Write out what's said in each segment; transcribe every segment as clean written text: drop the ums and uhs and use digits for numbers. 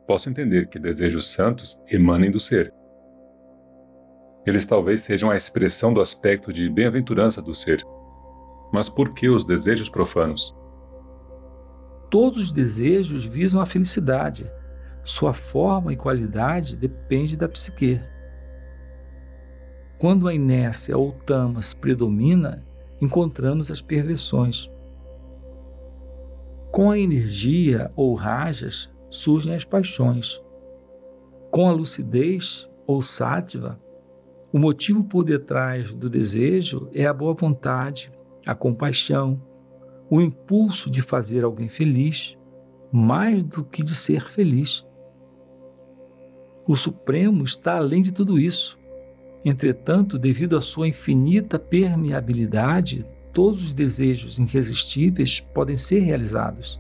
posso entender que desejos santos emanem do ser. Eles talvez sejam a expressão do aspecto de bem-aventurança do ser. Mas por que os desejos profanos? Todos os desejos visam a felicidade. Sua forma e qualidade depende da psique. Quando a inércia ou tamas predomina, encontramos as perversões. Com a energia ou rajas, surgem as paixões. Com a lucidez ou sátiva, o motivo por detrás do desejo é a boa vontade, a compaixão, o impulso de fazer alguém feliz, mais do que de ser feliz. O Supremo está além de tudo isso. Entretanto, devido à sua infinita permeabilidade, todos os desejos irresistíveis podem ser realizados.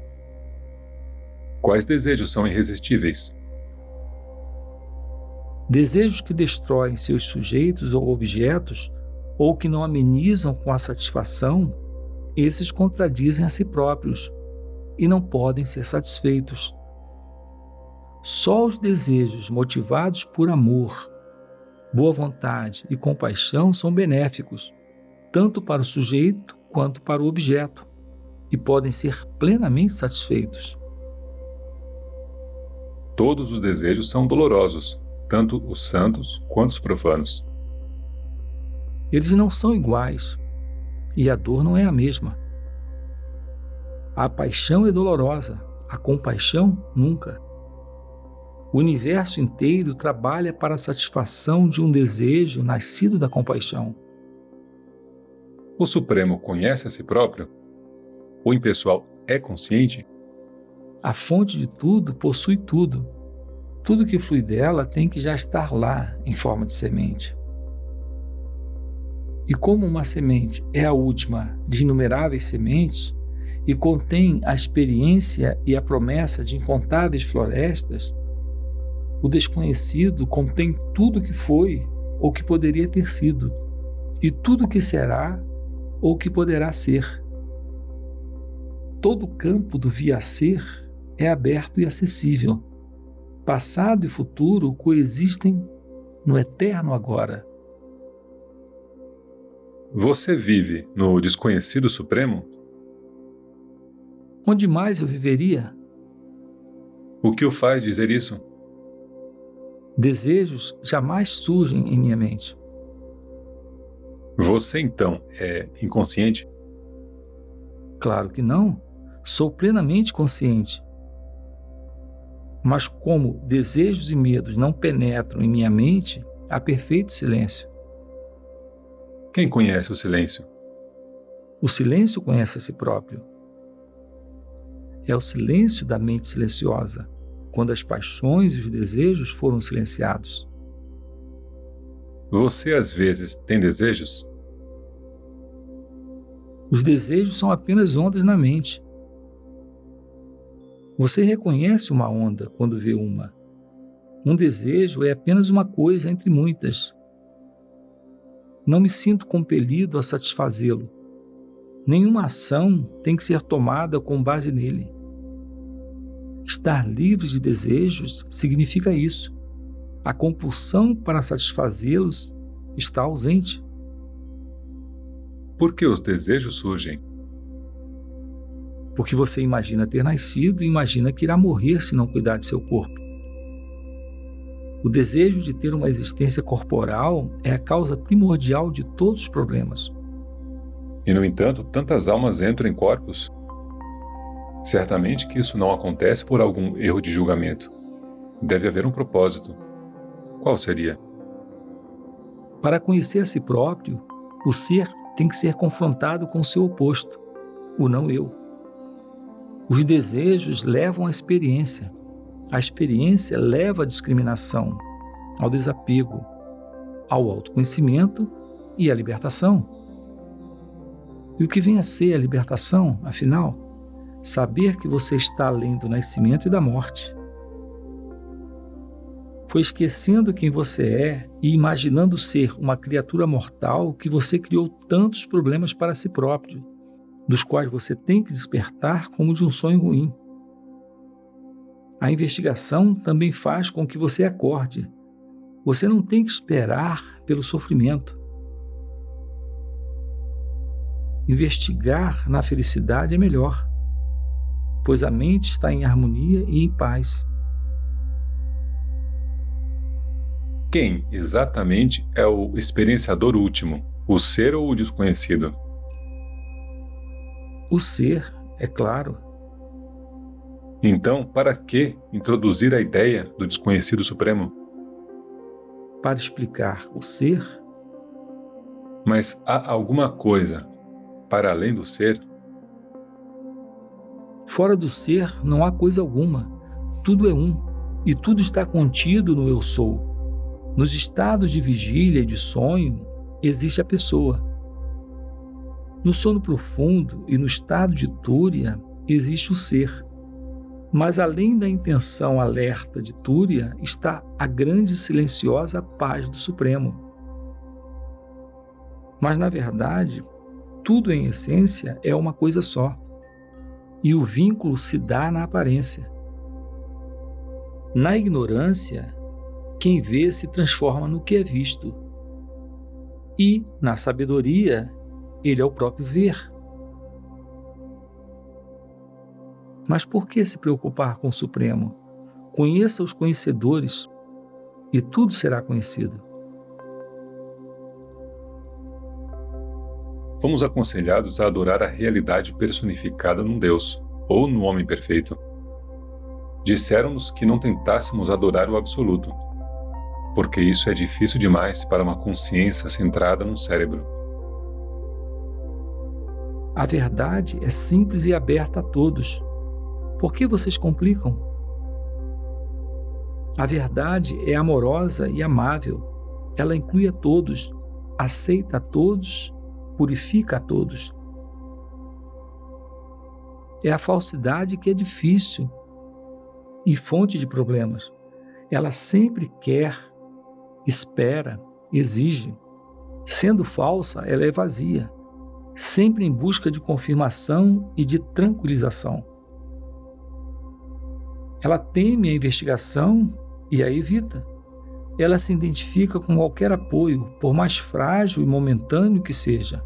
Quais desejos são irresistíveis? Desejos que destroem seus sujeitos ou objetos, ou que não amenizam com a satisfação, esses contradizem a si próprios e não podem ser satisfeitos. Só os desejos motivados por amor, boa vontade e compaixão são benéficos, tanto para o sujeito quanto para o objeto, e podem ser plenamente satisfeitos. Todos os desejos são dolorosos, tanto os santos quanto os profanos. Eles não são iguais, e a dor não é a mesma. A paixão é dolorosa, a compaixão nunca. O universo inteiro trabalha para a satisfação de um desejo nascido da compaixão. O Supremo conhece a si próprio? O impessoal é consciente? A fonte de tudo possui tudo. Tudo que flui dela tem que já estar lá, em forma de semente. E como uma semente é a última de inumeráveis sementes e contém a experiência e a promessa de incontáveis florestas, o desconhecido contém tudo que foi ou que poderia ter sido, e tudo que será ou que poderá ser. Todo o campo do via-ser é aberto e acessível. Passado e futuro coexistem no eterno agora. Você vive no desconhecido supremo? Onde mais eu viveria? O que o faz dizer isso? Desejos jamais surgem em minha mente. Você, então, é inconsciente? Claro que não. Sou plenamente consciente. Mas como desejos e medos não penetram em minha mente, há perfeito silêncio. Quem conhece o silêncio? O silêncio conhece a si próprio. É o silêncio da mente silenciosa, quando as paixões e os desejos foram silenciados. Você, às vezes, tem desejos? Os desejos são apenas ondas na mente. Você reconhece uma onda quando vê uma. Um desejo é apenas uma coisa entre muitas. Não me sinto compelido a satisfazê-lo. Nenhuma ação tem que ser tomada com base nele. Estar livre de desejos significa isso. A compulsão para satisfazê-los está ausente. Por que os desejos surgem? Porque você imagina ter nascido e imagina que irá morrer se não cuidar de seu corpo. O desejo de ter uma existência corporal é a causa primordial de todos os problemas. E, no entanto, tantas almas entram em corpos? Certamente que isso não acontece por algum erro de julgamento. Deve haver um propósito. Qual seria? Para conhecer a si próprio, o ser tem que ser confrontado com o seu oposto, o não-eu. Os desejos levam à experiência. A experiência leva à discriminação, ao desapego, ao autoconhecimento e à libertação. E o que vem a ser a libertação, afinal? Saber que você está além do nascimento e da morte. Foi esquecendo quem você é e imaginando ser uma criatura mortal que você criou tantos problemas para si próprio, dos quais você tem que despertar como de um sonho ruim. A investigação também faz com que você acorde. Você não tem que esperar pelo sofrimento. Investigar na felicidade é melhor, pois a mente está em harmonia e em paz. Quem exatamente é o experienciador último, o ser ou o desconhecido? O ser, é claro. Então, para que introduzir a ideia do desconhecido supremo? Para explicar o ser, Mas há alguma coisa para além do ser? fora do ser não há coisa alguma. Tudo é um, e tudo está contido no Eu Sou. Nos estados de vigília e de sonho, existe a pessoa. No sono profundo e no estado de túria, existe o ser. Mas além da intenção alerta de túria, está a grande e silenciosa paz do Supremo. Mas, na verdade, tudo em essência é uma coisa só. E o vínculo se dá na aparência. Na ignorância, quem vê se transforma no que é visto. E, na sabedoria, ele é o próprio ver. Mas por que se preocupar com o Supremo? Conheça os conhecedores e tudo será conhecido. Fomos aconselhados a adorar a realidade personificada num Deus, ou no homem perfeito. Disseram-nos que não tentássemos adorar o absoluto, porque isso é difícil demais para uma consciência centrada no cérebro. A verdade é simples e aberta a todos. Por que vocês complicam? A verdade é amorosa e amável. Ela inclui a todos, aceita a todos, purifica a todos. É a falsidade que é difícil e fonte de problemas. Ela sempre quer, espera, exige. Sendo falsa, ela é vazia, sempre em busca de confirmação e de tranquilização. Ela teme a investigação e a evita. Ela se identifica com qualquer apoio, por mais frágil e momentâneo que seja.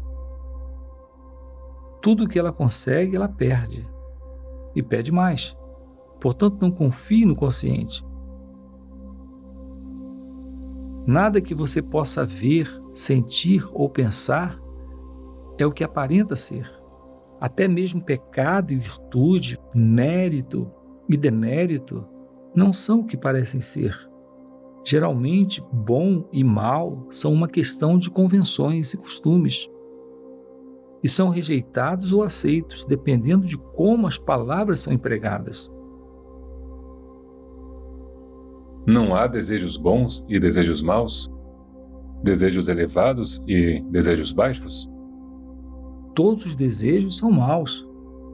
Tudo que ela consegue, ela perde. E pede mais. Portanto, não confie no consciente. Nada que você possa ver, sentir ou pensar é o que aparenta ser. Até mesmo pecado e virtude, mérito e demérito não são o que parecem ser. Geralmente, bom e mal são uma questão de convenções e costumes. E são rejeitados ou aceitos, dependendo de como as palavras são empregadas. Não há desejos bons e desejos maus? Desejos elevados e desejos baixos? Todos os desejos são maus,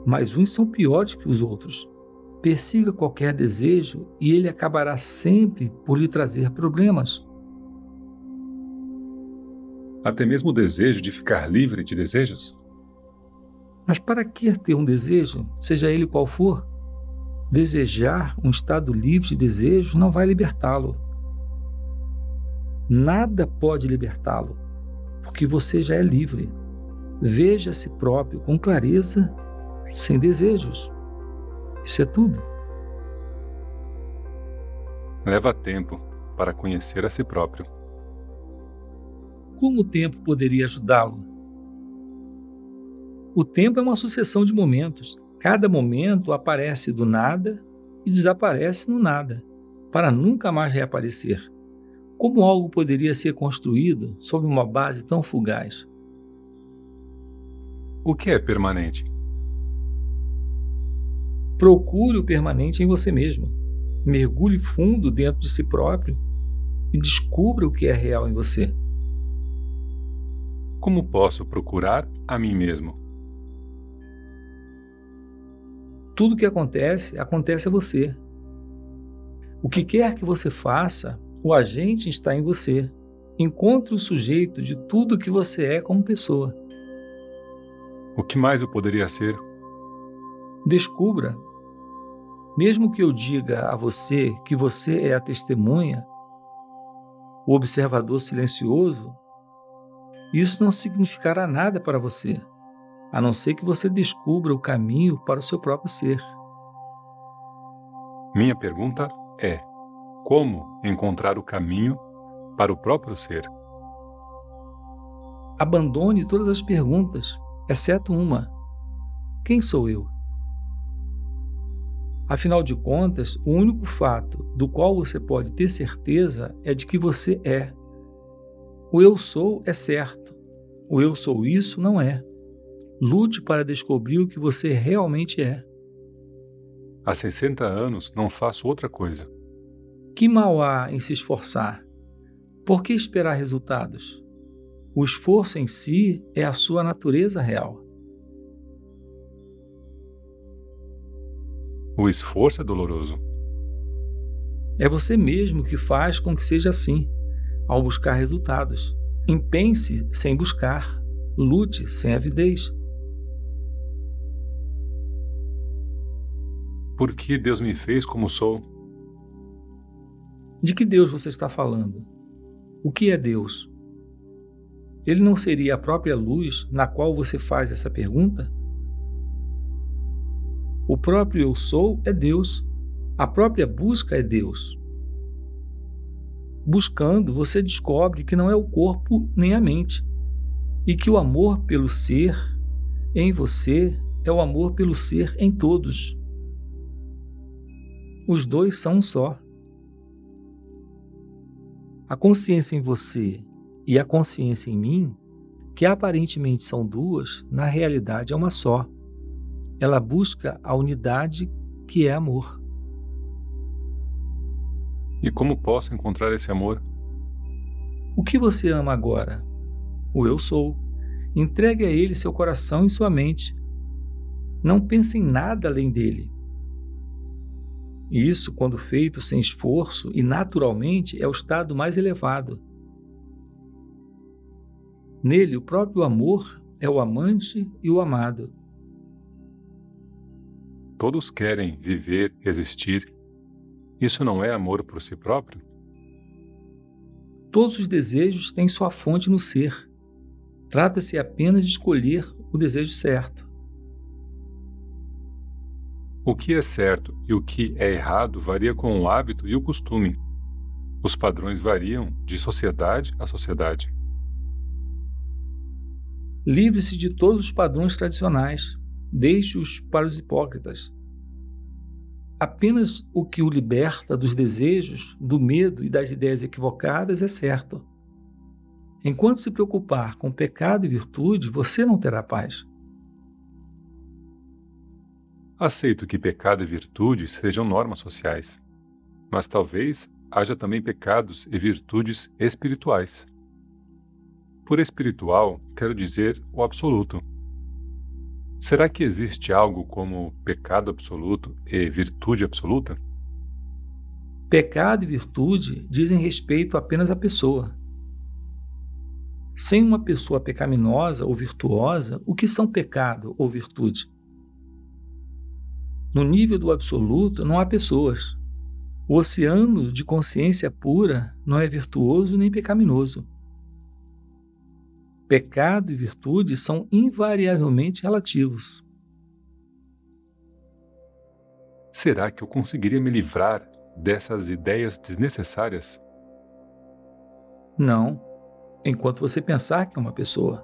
mas uns são piores que os outros. Persiga qualquer desejo e ele acabará sempre por lhe trazer problemas. Até mesmo o desejo de ficar livre de desejos? Mas para que ter um desejo, seja ele qual for? Desejar um estado livre de desejos não vai libertá-lo. Nada pode libertá-lo, porque você já é livre. Veja a si próprio com clareza, sem desejos. Isso é tudo. Leva tempo para conhecer a si próprio. Como o tempo poderia ajudá-lo? O tempo é uma sucessão de momentos. Cada momento aparece do nada e desaparece no nada, para nunca mais reaparecer. Como algo poderia ser construído sobre uma base tão fugaz? O que é permanente? Procure o permanente em você mesmo. Mergulhe fundo dentro de si próprio e descubra o que é real em você. Como posso procurar a mim mesmo? Tudo que acontece, acontece a você. O que quer que você faça, o agente está em você. Encontre o sujeito de tudo que você é como pessoa. O que mais eu poderia ser? Descubra. Mesmo que eu diga a você que você é a testemunha, o observador silencioso, isso não significará nada para você, a não ser que você descubra o caminho para o seu próprio ser. Minha pergunta é: como encontrar o caminho para o próprio ser? Abandone todas as perguntas, exceto uma: quem sou eu? Afinal de contas, o único fato do qual você pode ter certeza é de que você é. O eu sou é certo. O eu sou isso não é. Lute para descobrir o que você realmente é. Há 60 anos não faço outra coisa. Que mal há em se esforçar? Por que esperar resultados? O esforço em si é a sua natureza real. O esforço é doloroso. É você mesmo que faz com que seja assim, ao buscar resultados. Empenhe-se sem buscar. Lute sem avidez. Por que Deus me fez como sou? De que Deus você está falando? O que é Deus? Ele não seria a própria luz na qual você faz essa pergunta? O próprio eu sou é Deus. A própria busca é Deus. Buscando, você descobre que não é o corpo nem a mente, e que o amor pelo ser em você é o amor pelo ser em todos. Os dois são um só. A consciência em você e a consciência em mim, que aparentemente são duas, na realidade é uma só. Ela busca a unidade que é amor. E como posso encontrar esse amor? O que você ama agora? O eu sou. Entregue a ele seu coração e sua mente. Não pense em nada além dele. Isso, quando feito sem esforço e naturalmente, é o estado mais elevado. Nele, o próprio amor é o amante e o amado. Todos querem viver, existir. Isso não é amor por si próprio? Todos os desejos têm sua fonte no ser. Trata-se apenas de escolher o desejo certo. O que é certo e o que é errado varia com o hábito e o costume. Os padrões variam de sociedade a sociedade. Livre-se de todos os padrões tradicionais, deixe-os para os hipócritas. Apenas o que o liberta dos desejos, do medo e das ideias equivocadas é certo. Enquanto se preocupar com pecado e virtude, você não terá paz. Aceito que pecado e virtude sejam normas sociais, mas talvez haja também pecados e virtudes espirituais. Por espiritual, quero dizer o absoluto. Será que existe algo como pecado absoluto e virtude absoluta? Pecado e virtude dizem respeito apenas à pessoa. Sem uma pessoa pecaminosa ou virtuosa, o que são pecado ou virtude? No nível do absoluto não há pessoas. O oceano de consciência pura não é virtuoso nem pecaminoso. Pecado e virtude são invariavelmente relativos. Será que eu conseguiria me livrar dessas ideias desnecessárias? Não, enquanto você pensar que é uma pessoa.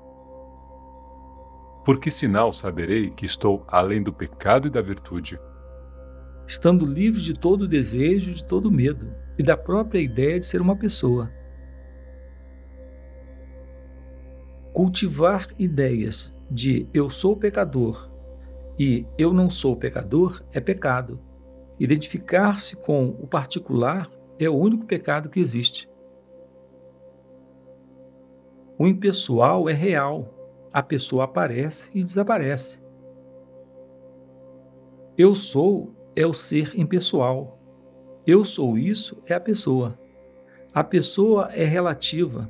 Por que sinal saberei que estou além do pecado e da virtude? Estando livre de todo desejo, de todo medo e da própria ideia de ser uma pessoa. Cultivar ideias de eu sou pecador e eu não sou pecador é pecado. Identificar-se com o particular é o único pecado que existe. O impessoal é real. A pessoa aparece e desaparece. Eu sou é o ser impessoal. Eu sou isso é a pessoa. A pessoa é relativa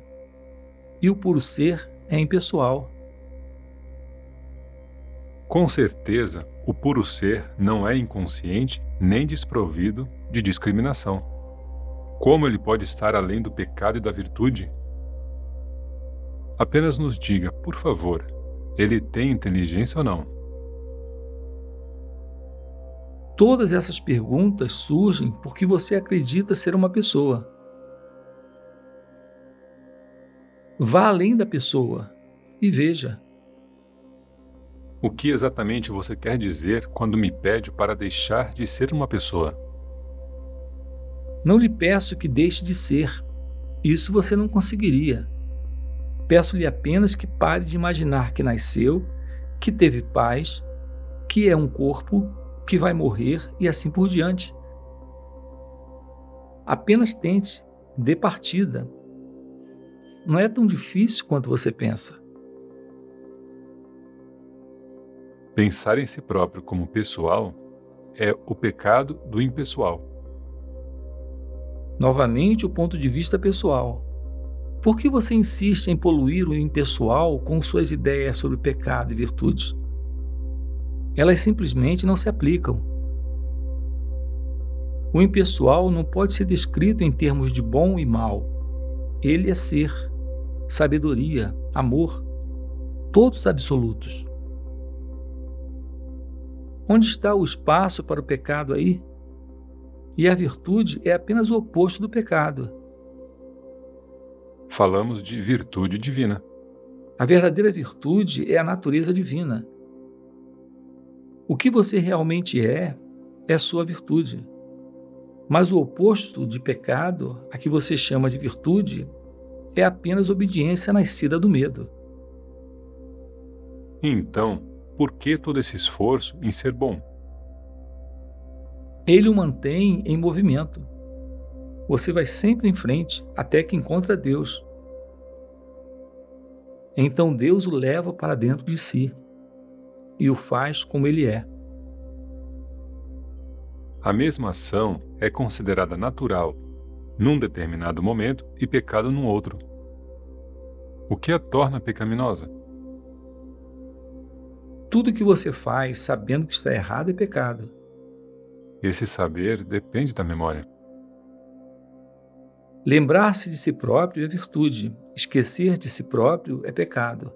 e o puro ser é impessoal. Com certeza, O puro ser não é inconsciente nem desprovido de discriminação. Como ele pode estar além do pecado e da virtude? Apenas nos diga, por favor, ele tem inteligência ou não? Todas essas perguntas surgem porque você acredita ser uma pessoa. Vá além da pessoa e veja. O que exatamente você quer dizer quando me pede para deixar de ser uma pessoa? Não lhe peço que deixe de ser. Isso você não conseguiria. Peço-lhe apenas que pare de imaginar que nasceu, que teve pais, que é um corpo, que vai morrer e assim por diante. Apenas tente, dê partida. Não é tão difícil quanto você pensa. Pensar em si próprio como pessoal é o pecado do impessoal. Novamente, o ponto de vista pessoal. Por que você insiste em poluir o impessoal com suas ideias sobre pecado e virtudes? Elas simplesmente não se aplicam. O impessoal não pode ser descrito em termos de bom e mal. Ele é ser, sabedoria, amor, todos absolutos. Onde está o espaço para o pecado aí? E a virtude é apenas o oposto do pecado. Falamos de virtude divina. A verdadeira virtude é a natureza divina. O que você realmente é sua virtude. Mas o oposto de pecado, a que você chama de virtude, é apenas obediência nascida do medo. Então, por que todo esse esforço em ser bom? Ele o mantém em movimento. Você vai sempre em frente até que encontra Deus. Então Deus o leva para dentro de si e o faz como ele é. A mesma ação é considerada natural num determinado momento e pecado num outro. O que a torna pecaminosa? Tudo que você faz sabendo que está errado é pecado. Esse saber depende da memória. Lembrar-se de si próprio é virtude, esquecer de si próprio é pecado.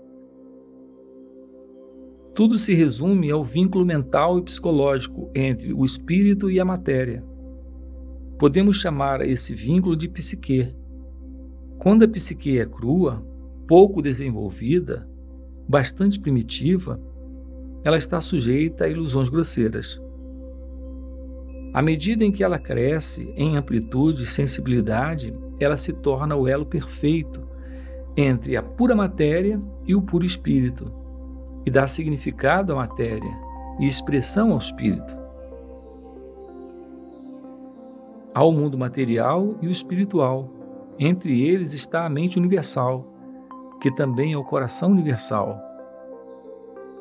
Tudo se resume ao vínculo mental e psicológico entre o espírito e a matéria. Podemos chamar esse vínculo de psique. Quando a psique é crua, pouco desenvolvida, bastante primitiva, ela está sujeita a ilusões grosseiras. À medida em que ela cresce em amplitude e sensibilidade, ela se torna o elo perfeito entre a pura matéria e o puro espírito, e dá significado à matéria e expressão ao espírito. Há o mundo material e o espiritual. Entre eles está a mente universal, que também é o coração universal.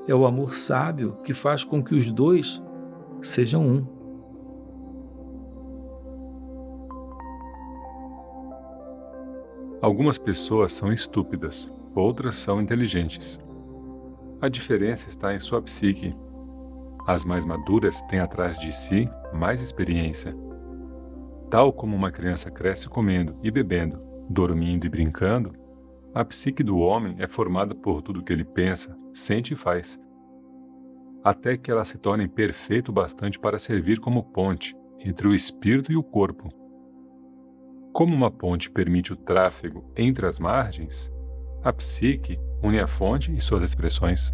É o amor sábio que faz com que os dois sejam um. Algumas pessoas são estúpidas, outras são inteligentes. A diferença está em sua psique. As mais maduras têm atrás de si mais experiência. Tal como uma criança cresce comendo e bebendo, dormindo e brincando, a psique do homem é formada por tudo que ele pensa, sente e faz, até que ela se torne perfeita o bastante para servir como ponte entre o espírito e o corpo. Como uma ponte permite o tráfego entre as margens, a psique une a fonte e suas expressões.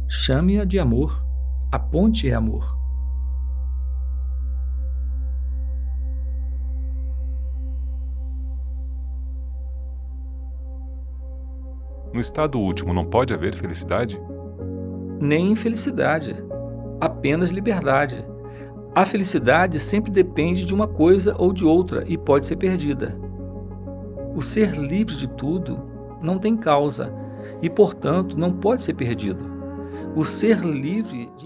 Chame-a de amor. A ponte é amor. No estado último não pode haver felicidade? Nem infelicidade, apenas liberdade. A felicidade sempre depende de uma coisa ou de outra e pode ser perdida. O ser livre de tudo não tem causa e, portanto, não pode ser perdido. O ser livre de